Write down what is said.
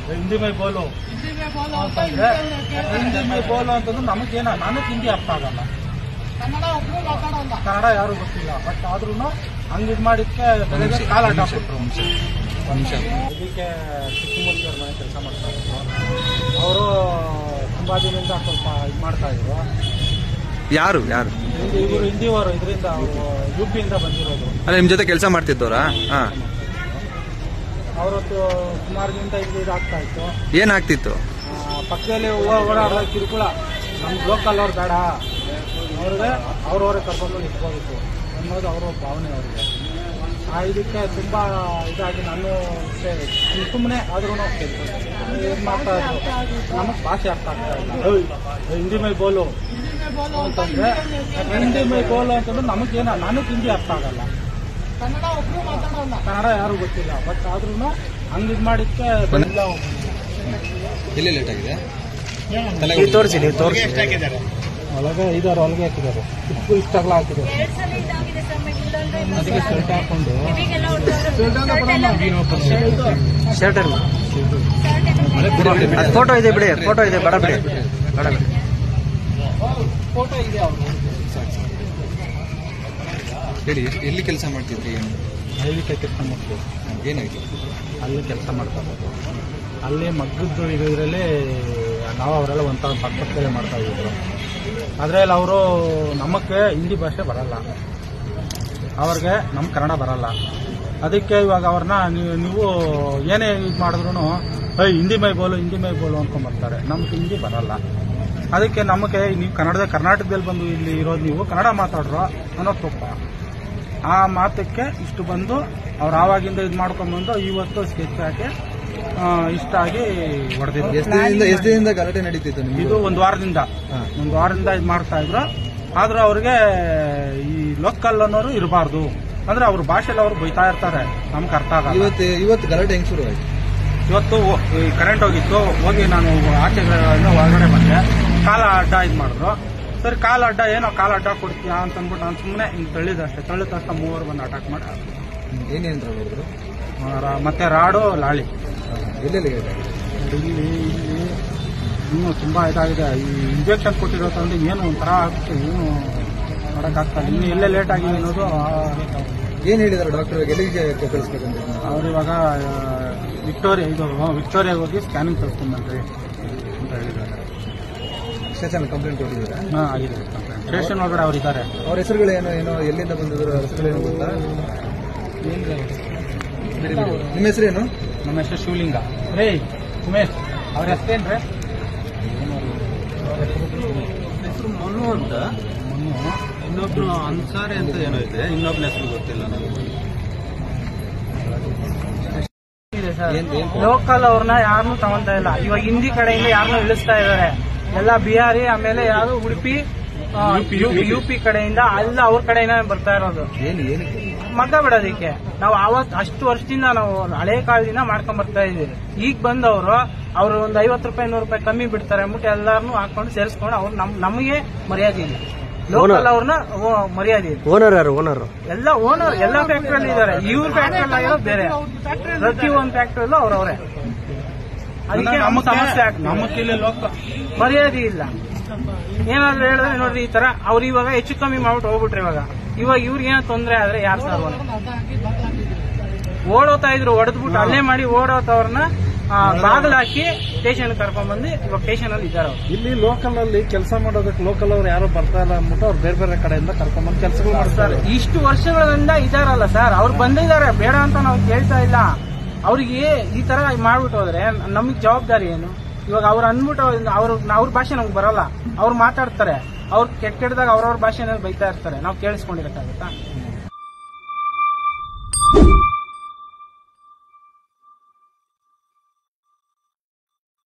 ಹಿಂದಿ ಮೈ ಬೋಲು ಅಂತಂದ್ರೆ ಹಿಂದಿ ಮೈ ಬೋಲು ಅಂತಂದ್ರೆ ನಮಗೇನ ನನಗೆ ಹಿಂದಿ ಅರ್ಥ ಆಗಲ್ಲ, ಕನ್ನಡ ಯಾರು ಗೊತ್ತಿಲ್ಲ. ಬಟ್ ಆದ್ರೂ ಹಂಗೆ ಇದು ಮಾಡಿದ್ಕೆ ಬೆಳಗ್ಗೆ ಕಾಲಾಟ ಕೊಟ್ಟರು. ಇದಕ್ಕೆ ಚಿಕ್ಕಮೂರ್ತಿಯವ್ರ ಮನೆ ಕೆಲಸ ಮಾಡ್ತಾ ಇದ್ರು. ಅವರು ತುಂಬಾ ದಿನದಿಂದ ಸ್ವಲ್ಪ ಇದು ಮಾಡ್ತಾ ಇದ್ರು. ಯಾರು ಯಾರು ಇವರು ಹಿಂದಿಯವರು, ಇದರಿಂದ ಯುಪಿಯಿಂದ ಬಂದಿರೋದು. ಅಲ್ಲ, ನಿಮ್ ಜೊತೆ ಕೆಲಸ ಮಾಡ್ತಿದ್ದವ್ರಾ? ಅವರದ್ದು ಸುಮಾರು ದಿನದಿಂದ ಇದಾಗ್ತಾ ಇತ್ತು. ಏನಾಗ್ತಿತ್ತು? ಪಕ್ಕದಲ್ಲಿ ಓಡಾಡೋ ಕಿರುಕುಳ. ನಮ್ಗೆ ಲೋಕಲ್ ಅವ್ರು ಬೇಡ, ಅವ್ರಿಗೆ ಅವ್ರವರೇ ಕರ್ಕೊಂಡು ಇಟ್ಕೋಬೇಕು ಅನ್ನೋದು ಅವರ ಭಾವನೆ ಅವರಿಗೆ. ಇದಕ್ಕೆ ತುಂಬಾ ಇದಾಗಿ ನಾನು ಸುಮ್ಮನೆ ಆದ್ರೂ ಇದು ಮಾಡ್ತಾ ಇದ್ರು. ನಮಗೆ ಭಾಷೆ ಅರ್ಥ ಆಗ್ತಾ ಇಲ್ಲ. ಹಿಂದಿ ಮೈ ಬೋಲು ಅಂತಂದ್ರೆ ಹಿಂದಿ ಮೈ ಬೋಲು ಅಂತಂದ್ರೆ ನಮಗೇನ ನನಗೆ ಹಿಂದಿ ಅರ್ಥ ಆಗಲ್ಲ, ಕನ್ನಡ ಯಾರು ಗೊತ್ತಿಲ್ಲ. ಬಟ್ ಆದ್ರೂ ಹಂಗೆ ಇದು ಮಾಡಿದ್ಕೆ ಎಲ್ಲಿ ಲೇಟ್ ಆಗಿದೆ? ತೋರಿಸಿ ಒಳಗೆ ಇದಾರೆ, ಒಳಗೆ ಹಾಕಿದ್ದಾರೆ, ಇಷ್ಟಾಗಲ ಹಾಕಿದ್ದಾರೆ. ಅದಕ್ಕೆ ಶರ್ಟ್ ಹಾಕೊಂಡು ಫೋಟೋ ಇದೆ ಬಿಡಿ, ಫೋಟೋ ಇದೆ, ಬೇಡ ಬಿಡಿ, ಬೇಡ ಬಿಡಿ. ಫೋಟೋ ಇದೆ ಅವರು. ಹೇಳಿ, ಎಲ್ಲಿ ಕೆಲಸ ಮಾಡ್ತಿದ್ರಿ? ಏನು ಹಳ್ಳಿ ಕೆಲಸ ಮಾಡ್ತೀವಿ. ಏನಾಯ್ತು? ಅಲ್ಲಿ ಕೆಲಸ ಮಾಡ್ತಾ ಇರೋದು. ಅಲ್ಲಿ ಮಗ್ಗದ್ದು ಇದರಲ್ಲಿ ನಾವು ಅವರೆಲ್ಲ ಒಂಥರ ಪಕ್ಕದಲ್ಲೇ ಮಾಡ್ತಾ ಇದ್ರು. ಅದರಲ್ಲಿ ಅವರು ನಮಗೆ ಹಿಂದಿ ಭಾಷೆ ಬರಲ್ಲ, ಅವ್ರಿಗೆ ನಮ್ಮ ಕನ್ನಡ ಬರಲ್ಲ. ಅದಕ್ಕೆ ಇವಾಗ ಅವ್ರನ್ನ ನೀವು ಏನೇ ಇದು ಮಾಡಿದ್ರು ಹಿಂದಿ ಮೈ ಬೋಲು ಹಿಂದಿ ಮೈ ಬೋಲು ಅಂದ್ಕೊಂಡ್ಬರ್ತಾರೆ. ನಮ್ಗೆ ಹಿಂದಿ ಬರಲ್ಲ. ಅದಕ್ಕೆ ನಮಗೆ ನೀವು ಕರ್ನಾಟಕದಲ್ಲಿ ಬಂದು ಇಲ್ಲಿ ಇರೋದು, ನೀವು ಕನ್ನಡ ಮಾತಾಡ್ರೋ ಅನ್ನೋದು ತಪ್ಪ. ಆ ಮಾತಕ್ಕೆ ಇಷ್ಟು ಬಂದು ಅವ್ರು ಆವಾಗಿಂದ ಇದು ಮಾಡ್ಕೊಂಡ್ಬಂದು ಇವತ್ತು ಸ್ಕೆಚ್ ಹಾಕಿ ಇಷ್ಟ ಆಗಿ ಹೊಡೆದಿದ್ರು. ಎಷ್ಟು ದಿನದಿಂದ ಗಲಾಟೆ ನಡೀತಿತ್ತು? ಇದು ಒಂದು ವಾರದಿಂದ ಇದು ಮಾಡ್ತಾ ಇದ್ರು. ಆದ್ರೂ ಅವ್ರಿಗೆ ಈ ಲೋಕಲ್ ಅನ್ನೋರು ಇರಬಾರ್ದು ಅಂದ್ರೆ ಅವ್ರ ಭಾಷೆಯಲ್ಲಿ ಅವ್ರು ಬೈತಾ ಇರ್ತಾರೆ, ನಮ್ಗೆ ಅರ್ಥ ಆಗಲ್ಲ. ಇವತ್ತು ಗಲಾಟೆ ಹೆಂಗ್ ಶುರು ಆಯ್ತು? ಇವತ್ತು ಕರೆಂಟ್ ಹೋಗಿತ್ತು, ಹೋಗಿ ನಾನು ಆಚೆ ಹೊರಗಡೆ ಬಂದೆ. ಕಾಲ ಅಡ್ಡ ಇದು ಮಾಡಿದ್ರು. ಸರಿ, ಕಾಲ ಅಡ್ಡ ಏನೋ ಕಾಲ ಅಡ್ಡ ಕೊಡ್ತೀಯಾ ಅಂತ ಅಂದ್ಬಿಟ್ಟು ನಾನು ಸುಮ್ಮನೆ ಹಿಂಗೆ ತಳ್ಳಿದ ತಕ್ಷಣ ಮೂವರು ಬಂದು ಅಟ್ಯಾಕ್ ಮಾಡಿ ಏನೇನು ಹೇಳಿದ್ರು? ಮತ್ತೆ ರಾಡು ಲಾಳಿ ಎಲ್ಲೆಲ್ಲಿ ಇಲ್ಲಿ ಇನ್ನೂ ತುಂಬಾ ಇದಾಗಿದೆ. ಈ ಇಂಜೆಕ್ಷನ್ ಕೊಟ್ಟಿರೋ ತಂದು ಏನು ಒಂಥರ ಆಗುತ್ತೆ, ಏನು ಮಾಡೋಕ್ಕಾಗ್ತದೆ. ಇನ್ನು ಎಲ್ಲೇ ಲೇಟ್ ಆಗಿದೆ ಅನ್ನೋದು. ಏನ್ ಹೇಳಿದಾರೆ ಡಾಕ್ಟರ್? ಎಲ್ಲಿಗೆ ಕಳಿಸ್ಬೇಕಂತ? ಅವ್ರು ಇವಾಗ ವಿಕ್ಟೋರಿಯಾಗೆ ಹೋಗಿ ಸ್ಕ್ಯಾನಿಂಗ್ ಕಳಿಸ್ಕೊಂಡ್ಬಂದ್ರಿ ಅಂತ ಹೇಳಿದ್ದಾರೆ. ಸ್ಟೇಷನ್ ಕಂಪ್ಲೇಂಟ್ ಕೊಟ್ಟಿದ್ದಾರೆ? ಆಗಿದೆ ಕಂಪ್ಲೇಂಟ್. ಸ್ಟೇಷನ್ ಒಳಗಡೆ ಅವ್ರು ಇದ್ದಾರೆ. ಅವ್ರ ಹೆಸರುಗಳೇನೋ ಎಲ್ಲಿಂದ ಬಂದಿದ್ರು? ಹೆಸರುಗಳೇನು ಗೊತ್ತಾ? ನಿಮ್ಮ ಹೆಸರೇನು? ನಮ್ಮ ಹೆಸರು ಶಿವಲಿಂಗ. ರೇ ಉಮೇಶ್, ಅವ್ರ ಹೆಸರೇನ್ರಿ? ಹೆಸರು ಮನು ಅಂತ, ಇನ್ನೊಬ್ರು ಅನ್ಸಾರಿ ಅಂತ ಏನೋ ಇದೆ, ಇನ್ನೊಬ್ನ ಹೆಸರು ಗೊತ್ತಿಲ್ಲ ನನಗೆ. ಲೋಕಲ್ ಅವ್ರನ್ನ ಯಾರನ್ನೂ ತಗೊಂತಾ ಇಲ್ಲ. ಇವಾಗ ಹಿಂದಿ ಕಡೆಯಿಂದ ಯಾರನ್ನೂ ಇಳಿಸ್ತಾ ಇದ್ದಾರೆ. ಎಲ್ಲ ಬಿಹಾರಿ, ಆಮೇಲೆ ಯಾರು ಉಡುಪಿ, ಯುಪಿ ಕಡೆಯಿಂದ ಎಲ್ಲ ಅವ್ರ ಕಡೆಯಿಂದ ಬರ್ತಾ ಇರೋದು. ಮಗ್ಗ ಬಿಡೋದಿಕ್ಕೆ ನಾವು ಅಷ್ಟು ವರ್ಷದಿಂದ ನಾವು ಹಳೆ ಕಾಲದಿಂದ ಮಾಡ್ಕೊಂಡ್ ಬರ್ತಾ ಇದೀವಿ. ಈಗ ಬಂದವರು ಅವ್ರು ಒಂದು 50 ರೂಪಾಯಿ 100 ರೂಪಾಯಿ ಕಮ್ಮಿ ಬಿಡ್ತಾರೆ ಅಂದ್ಬಿಟ್ಟು ಎಲ್ಲಾರನ್ನೂ ಹಾಕೊಂಡು ಸೇರಿಸ್ಕೊಂಡು ಅವ್ರು ನಮಗೆ ಮರ್ಯಾದೆ ಇಲ್ಲ. ಲೋಕಲ್ ಅವ್ರನ್ನ ಮರ್ಯಾದೆ ಇದೆ. ಓನರ್ ಯಾರು? ಓನರ್ ಎಲ್ಲ ಓನರ್ ಎಲ್ಲ ಫ್ಯಾಕ್ಟ್ರಿಯಲ್ಲಿ ಇದ್ದಾರೆ. ಇವ್ರ ಫ್ಯಾಕ್ಟ್ರಿಯಲ್ಲಿ ಆಗಿರೋ ಬೇರೆ, ಪ್ರತಿ ಒಂದು ಫ್ಯಾಕ್ಟ್ರಿಯಲ್ಲೂ ಅವ್ರವ್ರೆ. ಅದಕ್ಕೆ ನಮ್ಮ ಸಮಸ್ಯೆ ಆಗ್ತದೆ. ಮರ್ಯಾದೆ ಇಲ್ಲ. ಏನಾದ್ರು ಹೇಳಿದ್ರೆ ನೋಡ್ರಿ ಈ ತರ ಅವ್ರು ಇವಾಗ ಹೆಚ್ಚು ಕಮ್ಮಿ ಮಾಡ್ಬಿಟ್ಟು ಹೋಗ್ಬಿಟ್ರೆ ಇವಾಗ ಇವ್ರಿಗೆ ಏನೋ ತೊಂದರೆ ಆದ್ರೆ ಯಾರು ಸರ್ ಓಡೋತಾ ಇದ್ರು, ಹೊಡೆದ್ಬಿಟ್ಟು ಅಲ್ಲೇ ಮಾಡಿ ಓಡೋತವ್ರನ್ನ ಬಾಗಿಲಾಕಿ ಸ್ಟೇಷನ್ ಕರ್ಕೊಂಡ್ ಬಂದು ಇವಾಗ ಸ್ಟೇಷನ್ ಅಲ್ಲಿ ಇದ್ದಾರೆ. ಇಲ್ಲಿ ಲೋಕಲ್ ಅಲ್ಲಿ ಕೆಲಸ ಮಾಡೋದಕ್ಕೆ ಲೋಕಲ್ ಅವ್ರು ಯಾರು ಬರ್ತಾ ಇಲ್ಲ ಅಂದ್ಬಿಟ್ಟು ಅವ್ರು ಬೇರೆ ಬೇರೆ ಕಡೆಯಿಂದ ಕರ್ಕೊಂಡ್ ಬಂದು ಕೆಲಸಗಳು ಮಾಡ್ತಾರೆ. ಇಷ್ಟು ವರ್ಷಗಳಿಂದ ಇದಾರಲ್ಲ ಸರ್, ಅವ್ರು ಬಂದಿದ್ದಾರೆ, ಬೇಡ ಅಂತ ನಾವು ಕೇಳ್ತಾ ಇಲ್ಲ. ಅವ್ರಿಗೆ ಈ ತರ ಮಾಡ್ಬಿಟ್ಟು ಹೋದ್ರೆ ನಮಗ್ ಜವಾಬ್ದಾರಿ ಏನು? ಇವಾಗ ಅವ್ರು ಅಂದ್ಬಿಟ್ಟು ಅವ್ರ ಭಾಷೆ ನಮ್ಗೆ ಬರಲ್ಲ, ಅವ್ರು ಮಾತಾಡ್ತಾರೆ, ಅವ್ರು ಕೆಟ್ಟದಾಗ ಅವ್ರವ್ರ ಭಾಷೆನಲ್ಲಿ ಬೈತಾ ಇರ್ತಾರೆ, ನಾವು ಕೇಳಿಸ್ಕೊಂಡಿರಕ್ಕಾಗತ್ತಾ?